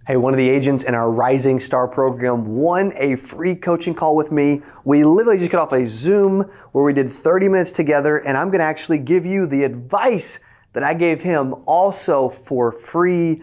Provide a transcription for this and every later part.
Hey, one of the agents in our Rising Star program won a free coaching call with me. We literally just got off a Zoom where we did 30 minutes together, and I'm going to actually give you the advice that I gave him also for free.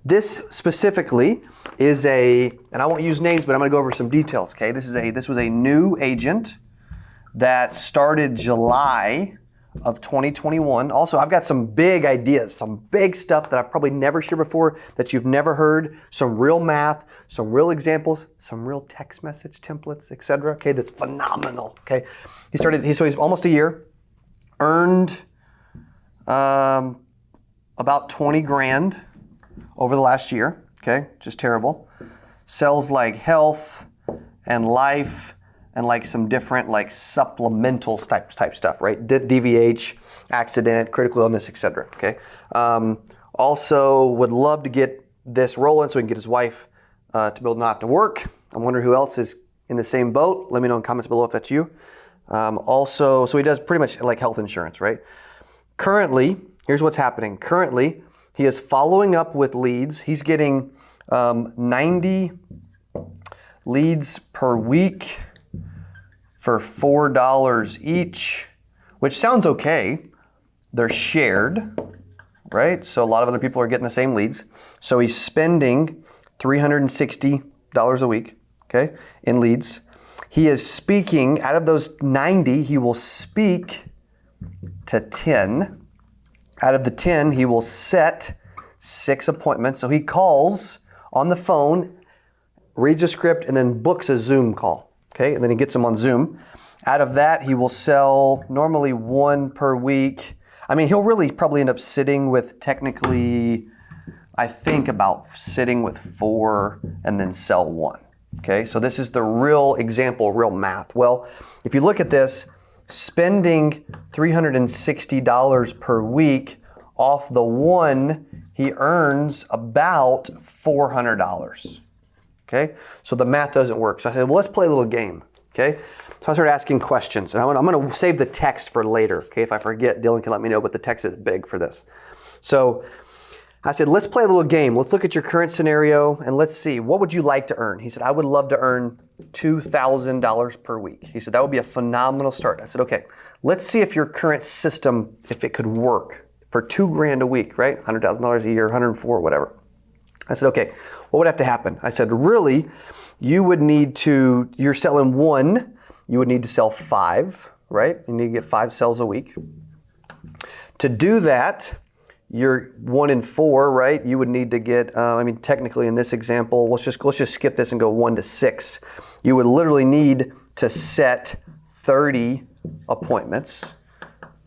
This specifically is and I won't use names, but I'm going to go over some details, okay? This was a new agent that started July of 2021. Also, I've got some big ideas, some big stuff that I've probably never shared before that you've never heard, some real math, some real examples, some real text message templates, etc. Okay, that's phenomenal. Okay, so he's almost a year, earned about 20 grand over the last year. Okay, just terrible. Sells like health and life and like some different like supplemental type stuff, right? DVH, accident, critical illness, etc. Okay. Also would love to get this rolling so he can get his wife to be able to not have to work. I'm wondering who else is in the same boat. Let me know in comments below if that's you. So he does pretty much like health insurance, right? Currently, here's what's happening. Currently, he is following up with leads. He's getting 90 leads per week for $4 each, which sounds okay. They're shared, right? So a lot of other people are getting the same leads. So he's spending $360 a week, okay, in leads. He is speaking, out of those 90, he will speak to 10. Out of the 10, he will set 6 appointments. So he calls on the phone, reads a script, and then books a Zoom call. Okay, and then he gets them on Zoom. Out of that, he will sell normally 1 per week. I mean, he'll really probably end up sitting with technically, I think about sitting with 4 and then sell 1. Okay, so this is the real example, real math. Well, if you look at this, spending $360 per week off the 1, he earns about $400. Okay, so the math doesn't work. So I said, well, let's play a little game. Okay, so I started asking questions, and I'm going to save the text for later. Okay, if I forget, Dylan can let me know, but the text is big for this. So I said, let's play a little game. Let's look at your current scenario, and let's see, what would you like to earn? He said, I would love to earn $2,000 per week. He said, that would be a phenomenal start. I said, okay, let's see if your current system, if it could work for $2 grand a week, right? $100,000 a year, 104, whatever. I said, okay, what would have to happen? I said, really, you would need to, you're selling 1, you would need to sell 5, right? You need to get 5 sales a week. To do that, you're 1 in 4, right? You would need to get, technically in this example, let's just skip this and go 1 to 6. You would literally need to set 30 appointments.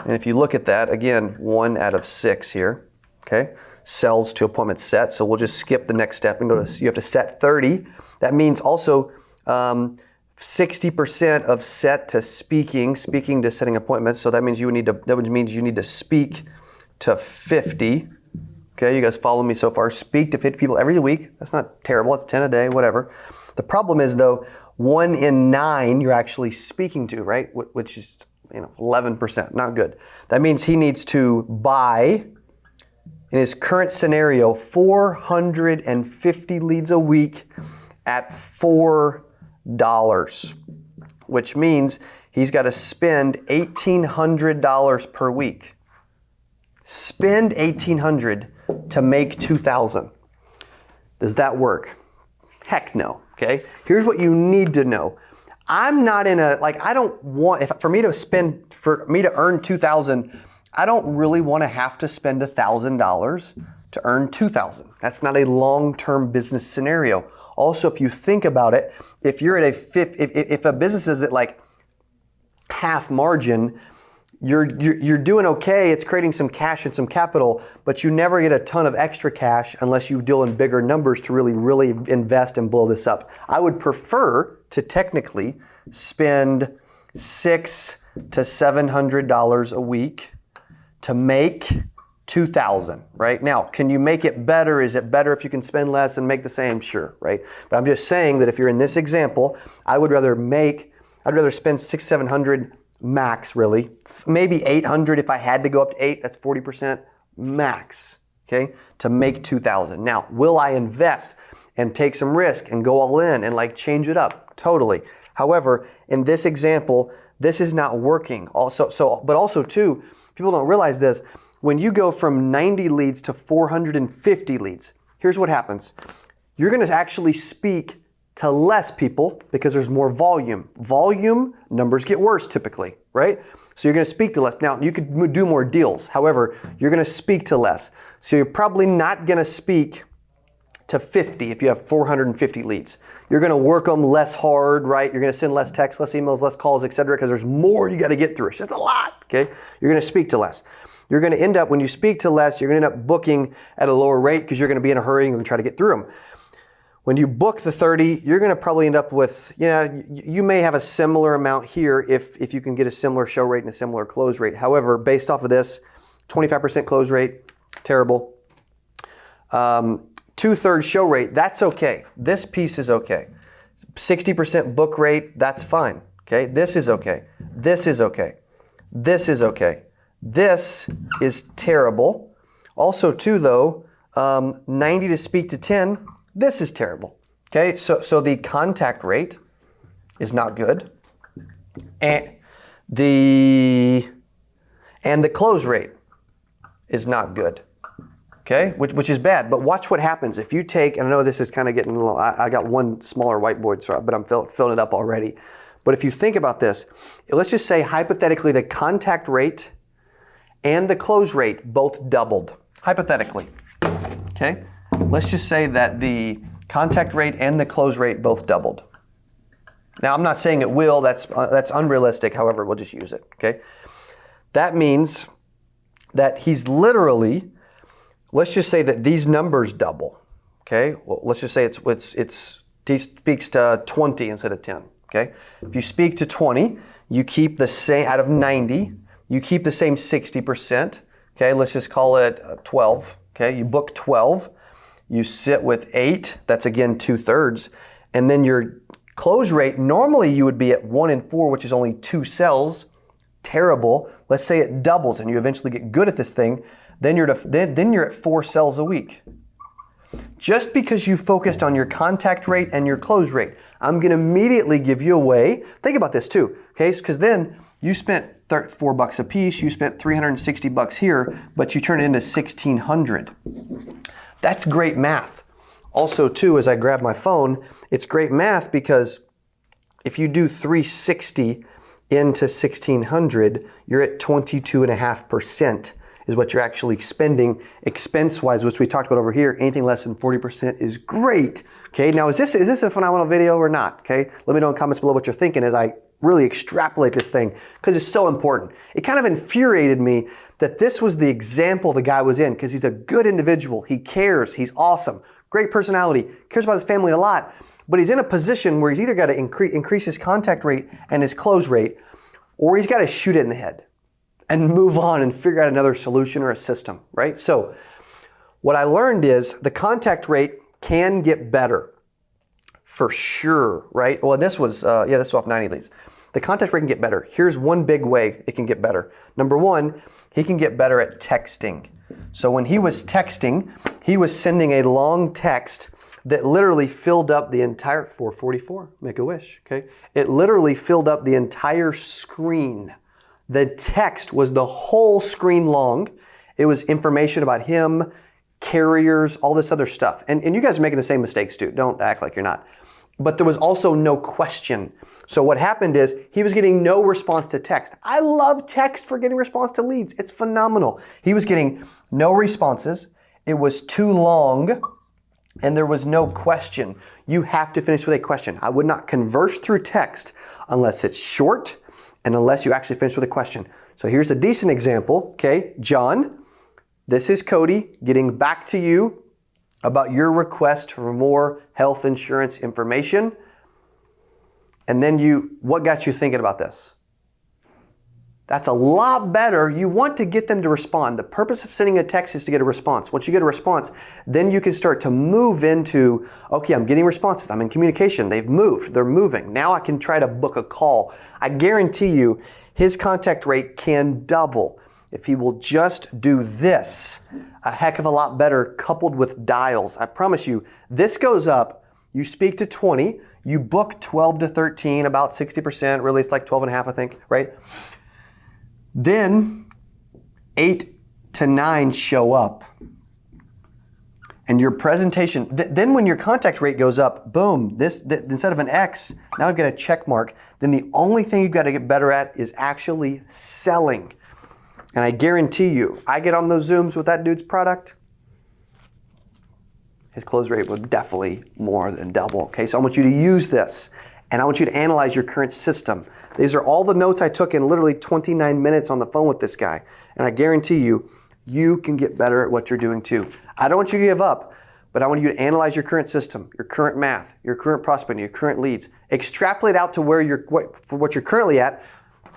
And if you look at that, again, 1 out of 6 here, okay? Sells to appointment set. So we'll just skip the next step and go to, you have to set 30. That means also 60% of set to speaking to setting appointments. So that means you need to speak to 50. Okay, you guys follow me so far. Speak to 50 people every week. That's not terrible. It's 10 a day, whatever. The problem is though, 1 in 9 you're actually speaking to, right? Which is 11%, not good. That means he needs to buy, in his current scenario, 450 leads a week at $4, which means he's got to spend $1,800 per week. Spend $1,800 to make $2,000. Does that work? Heck no, okay? Here's what you need to know. I'm not in a, I don't want, for me to earn $2,000, I don't really want to have to spend $1,000 to earn $2,000. That's not a long-term business scenario. Also, if you think about it, if you're at if a business is at like half margin, you're doing okay. It's creating some cash and some capital, but you never get a ton of extra cash unless you deal in bigger numbers to really invest and blow this up. I would prefer to technically spend $600 to $700 a week to make $2,000, right? Now, can you make it better? Is it better if you can spend less and make the same? Sure, right? But I'm just saying that if you're in this example, I'd rather spend $600, $700 max, really. Maybe $800 if I had to go up to 8, that's 40% max, okay, to make $2,000. Now, will I invest? and take some risk and go all in and like change it up. Totally. However, in this example, this is not working. But also too, people don't realize this. When you go from 90 leads to 450 leads, here's what happens. You're going to actually speak to less people because there's more volume. Volume, numbers get worse typically, right? So you're going to speak to less. Now, you could do more deals. However, you're going to speak to less. So you're probably not going to speak to 50 if you have 450 leads. You're going to work them less hard, right? You're going to send less texts, less emails, less calls, etc. because there's more you got to get through. It's just a lot, okay? You're going to speak to less. You're going to end up, when you speak to less, you're going to end up booking at a lower rate because you're going to be in a hurry and you're going to try to get through them. When you book the 30, you're going to probably end up with, you may have a similar amount here if you can get a similar show rate and a similar close rate. However, based off of this, 25% close rate, terrible. 2/3 show rate, that's okay. This piece is okay. 60% book rate, that's fine. Okay, this is okay. This is okay. This is okay. This is terrible. Also too though, 90 to speak to 10, this is terrible. Okay, so the contact rate is not good. And the close rate is not good. Okay, which is bad, but watch what happens if you take, and I know this is kind of getting a little, I got one smaller whiteboard, but I'm filling it up already. But if you think about this, let's just say hypothetically the contact rate and the close rate both doubled, hypothetically, okay? Let's just say that the contact rate and the close rate both doubled. Now, I'm not saying it will, that's unrealistic, however, we'll just use it, okay? That means that he's literally, let's just say that these numbers double, okay? Well, let's just say he speaks to 20 instead of 10, okay? If you speak to 20, you keep the same, out of 90, you keep the same 60%, okay? Let's just call it 12, okay? You book 12, you sit with 8, that's again 2/3, and then your close rate, normally you would be at 1 in 4, which is only 2 cells, terrible. Let's say it doubles and you eventually get good at this thing, then you're at 4 cells a week. Just because you focused on your contact rate and your close rate, I'm going to immediately give you a way. Think about this too, okay? Because then you spent $4 a piece, you spent $360 here, but you turn it into $1,600. That's great math. Also too, as I grab my phone, it's great math because if you do 360 into 1,600, you're at 22.5%. is what you're actually spending expense-wise, which we talked about over here. Anything less than 40% is great. Okay, now is this a phenomenal video or not? Okay, let me know in the comments below what you're thinking as I really extrapolate this thing because it's so important. It kind of infuriated me that this was the example the guy was in because he's a good individual. He cares. He's awesome. Great personality. Cares about his family a lot. But he's in a position where he's either got to increase his contact rate and his close rate, or he's got to shoot it in the head and move on and figure out another solution or a system, right? So what I learned is the contact rate can get better for sure, right? Well, this was off 90 leads. The contact rate can get better. Here's one big way it can get better. Number one, he can get better at texting. So when he was texting, he was sending a long text that literally filled up the entire, 444, make a wish, okay? It literally filled up the entire screen. The text was the whole screen long. It was information about him, carriers, all this other stuff. And you guys are making the same mistakes too. Don't act like you're not. But there was also no question. So what happened is he was getting no response to text. I love text for getting response to leads. It's phenomenal. He was getting no responses. It was too long and there was no question. You have to finish with a question. I would not converse through text unless it's short and unless you actually finish with a question. So here's a decent example, okay? John, this is Cody getting back to you about your request for more health insurance information. And then what got you thinking about this? That's a lot better. You want to get them to respond. The purpose of sending a text is to get a response. Once you get a response, then you can start to move into, okay, I'm getting responses. I'm in communication. They've moved. They're moving. Now I can try to book a call. I guarantee you his contact rate can double. if he will just do this a heck of a lot better coupled with dials. I promise you, this goes up, you speak to 20, you book 12 to 13, about 60%, really it's like 12 and a half, I think, right? Then 8 to 9 show up. And your presentation, then when your contact rate goes up, boom, instead of an X, now I've got a check mark. Then the only thing you've got to get better at is actually selling. And I guarantee you, I get on those Zooms with that dude's product, his close rate would definitely more than double. Okay, so I want you to use this, and I want you to analyze your current system. These are all the notes I took in literally 29 minutes on the phone with this guy. And I guarantee you, you can get better at what you're doing too. I don't want you to give up, but I want you to analyze your current system, your current math, your current prospecting, your current leads. Extrapolate out to where what you're currently at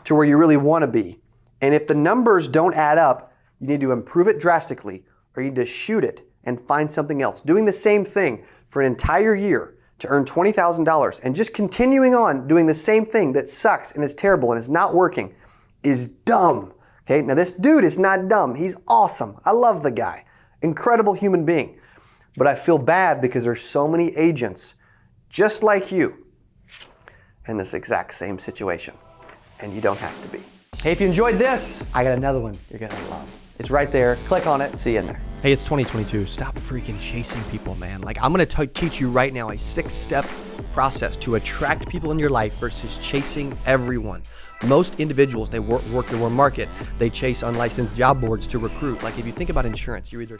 to where you really want to be. And if the numbers don't add up, you need to improve it drastically, or you need to shoot it and find something else. Doing the same thing for an entire year to earn $20,000 and just continuing on doing the same thing that sucks and is terrible and is not working is dumb. Okay, now this dude is not dumb. He's awesome. I love the guy. Incredible human being. But I feel bad because there's so many agents just like you in this exact same situation. And you don't have to be. Hey, if you enjoyed this, I got another one you're gonna love. It's right there. Click on it. See you in there. Hey, it's 2022. Stop freaking chasing people, man. Like, I'm gonna teach you right now a 6-step process to attract people in your life versus chasing everyone. Most individuals, they work the warm market. They chase unlicensed job boards to recruit. Like, if you think about insurance, you're either